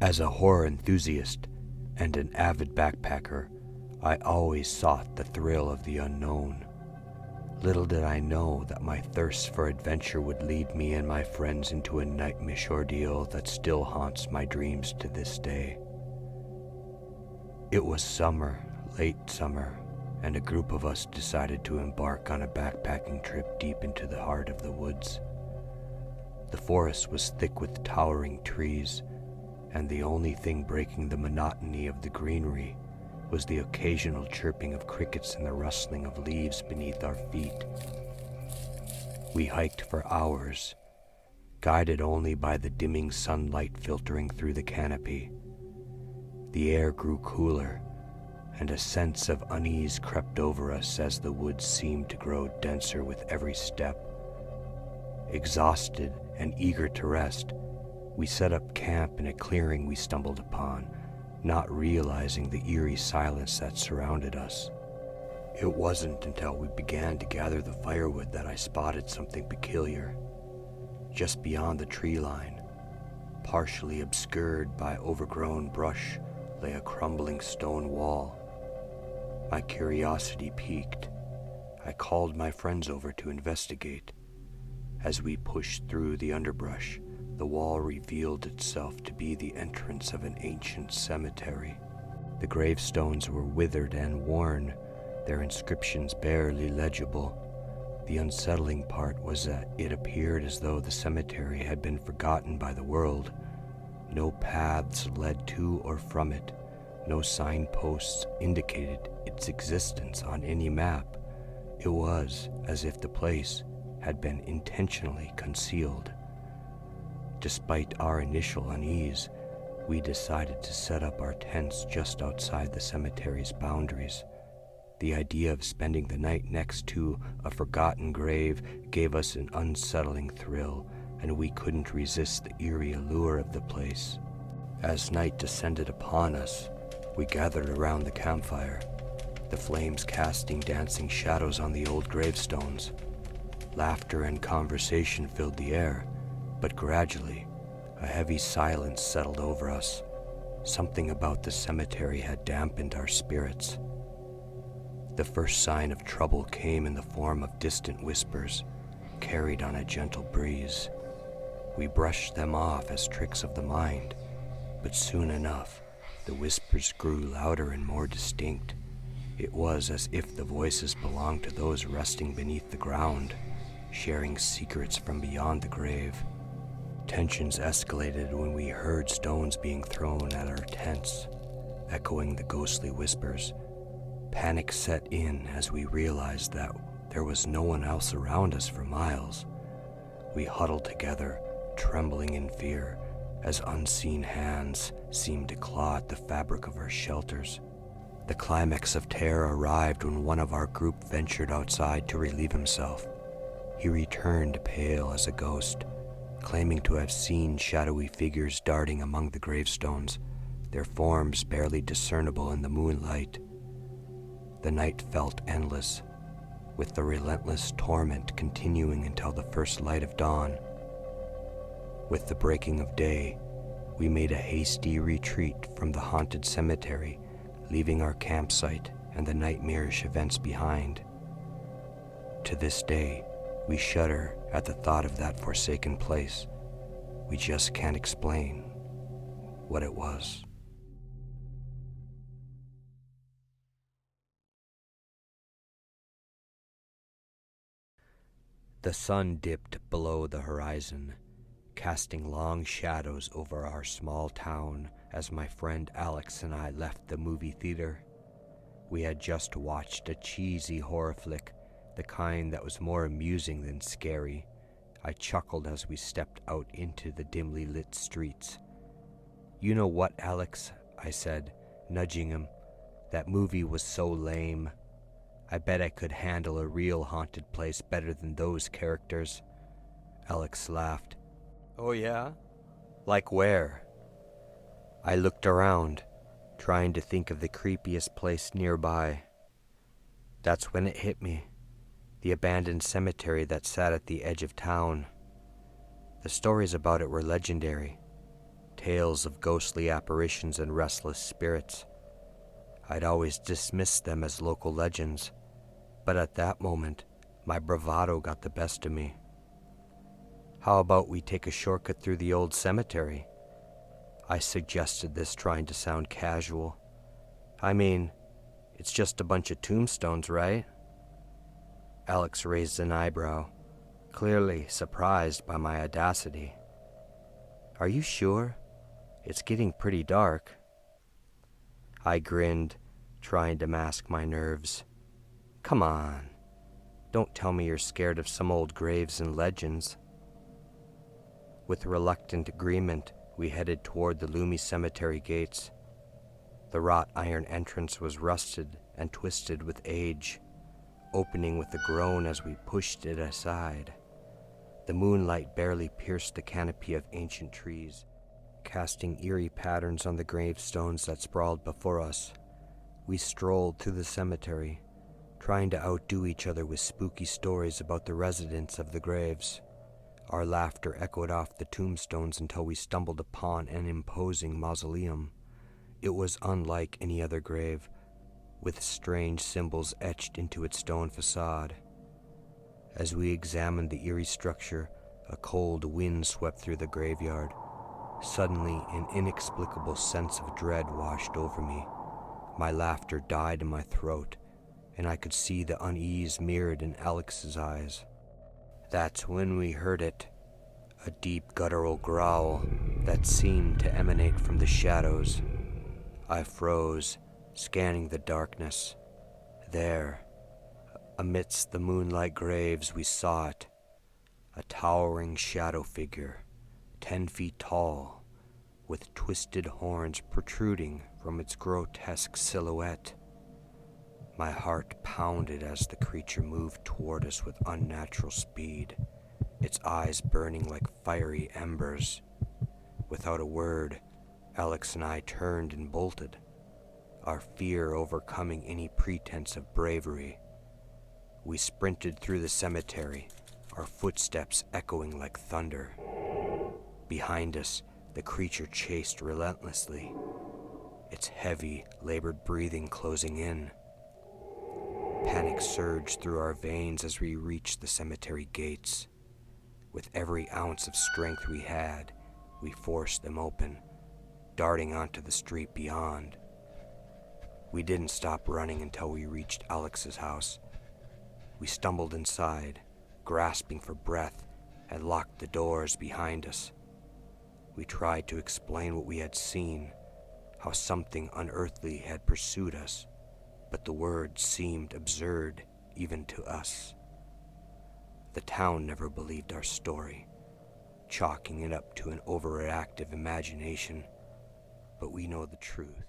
As a horror enthusiast and an avid backpacker, I always sought the thrill of the unknown. Little did I know that my thirst for adventure would lead me and my friends into a nightmarish ordeal that still haunts my dreams to this day. It was summer, late summer, and a group of us decided to embark on a backpacking trip deep into the heart of the woods. The forest was thick with towering trees, and the only thing breaking the monotony of the greenery was the occasional chirping of crickets and the rustling of leaves beneath our feet. We hiked for hours, guided only by the dimming sunlight filtering through the canopy. The air grew cooler, and a sense of unease crept over us as the woods seemed to grow denser with every step. Exhausted and eager to rest, we set up camp in a clearing we stumbled upon, not realizing the eerie silence that surrounded us. It wasn't until we began to gather the firewood that I spotted something peculiar. Just beyond the tree line, partially obscured by overgrown brush, lay a crumbling stone wall. My curiosity piqued. I called my friends over to investigate. As we pushed through the underbrush, the wall revealed itself to be the entrance of an ancient cemetery. The gravestones were withered and worn, their inscriptions barely legible. The unsettling part was that it appeared as though the cemetery had been forgotten by the world. No paths led to or from it. No signposts indicated its existence on any map. It was as if the place had been intentionally concealed. Despite our initial unease, we decided to set up our tents just outside the cemetery's boundaries. The idea of spending the night next to a forgotten grave gave us an unsettling thrill, and we couldn't resist the eerie allure of the place. As night descended upon us, we gathered around the campfire, the flames casting dancing shadows on the old gravestones. Laughter and conversation filled the air, but gradually, a heavy silence settled over us. Something about the cemetery had dampened our spirits. The first sign of trouble came in the form of distant whispers, carried on a gentle breeze. We brushed them off as tricks of the mind, but soon enough, the whispers grew louder and more distinct. It was as if the voices belonged to those resting beneath the ground, sharing secrets from beyond the grave. Tensions escalated when we heard stones being thrown at our tents, echoing the ghostly whispers. Panic set in as we realized that there was no one else around us for miles. We huddled together, trembling in fear, as unseen hands seemed to claw at the fabric of our shelters. The climax of terror arrived when one of our group ventured outside to relieve himself. He returned pale as a ghost, claiming to have seen shadowy figures darting among the gravestones, their forms barely discernible in the moonlight. The night felt endless, with the relentless torment continuing until the first light of dawn. With the breaking of day, we made a hasty retreat from the haunted cemetery, leaving our campsite and the nightmarish events behind. To this day, we shudder at the thought of that forsaken place. We just can't explain what it was. The sun dipped below the horizon, casting long shadows over our small town as my friend Alex and I left the movie theater. We had just watched a cheesy horror flick, the kind that was more amusing than scary. I chuckled as we stepped out into the dimly lit streets. "You know what, Alex?" I said, nudging him. "That movie was so lame. I bet I could handle a real haunted place better than those characters." Alex laughed. "Oh yeah? Like where?" I looked around, trying to think of the creepiest place nearby. That's when it hit me. The abandoned cemetery that sat at the edge of town. The stories about it were legendary. tales of ghostly apparitions and restless spirits. I'd always dismissed them as local legends, but at that moment, my bravado got the best of me. "How about we take a shortcut through the old cemetery?" I suggested this, trying to sound casual. "I mean, it's just a bunch of tombstones, right?" Alex raised an eyebrow, clearly surprised by my audacity. "Are you sure? It's getting pretty dark." I grinned, trying to mask my nerves. "Come on. Don't tell me you're scared of some old graves and legends." With reluctant agreement, we headed toward the Loomy Cemetery gates. The wrought iron entrance was rusted and twisted with age, opening with a groan as we pushed it aside. The moonlight barely pierced the canopy of ancient trees, casting eerie patterns on the gravestones that sprawled before us. We strolled through the cemetery, trying to outdo each other with spooky stories about the residents of the graves. Our laughter echoed off the tombstones until we stumbled upon an imposing mausoleum. It was unlike any other grave, with strange symbols etched into its stone facade. As we examined the eerie structure, a cold wind swept through the graveyard. Suddenly, an inexplicable sense of dread washed over me. My laughter died in my throat, and I could see the unease mirrored in Alex's eyes. That's when we heard it, a deep guttural growl that seemed to emanate from the shadows. I froze, scanning the darkness. There, amidst the moonlight graves, we saw it, a towering shadow figure, 10 feet tall, with twisted horns protruding from its grotesque silhouette. My heart pounded as the creature moved toward us with unnatural speed, its eyes burning like fiery embers. Without a word, Alex and I turned and bolted, our fear overcoming any pretense of bravery. We sprinted through the cemetery, our footsteps echoing like thunder. Behind us, the creature chased relentlessly, its heavy, labored breathing closing in. Panic surged through our veins as we reached the cemetery gates. With every ounce of strength we had, we forced them open, darting onto the street beyond. We didn't stop running until we reached Alex's house. We stumbled inside, grasping for breath, and locked the doors behind us. We tried to explain what we had seen, how something unearthly had pursued us, but the words seemed absurd even to us. The town never believed our story, chalking it up to an overactive imagination, but we know the truth.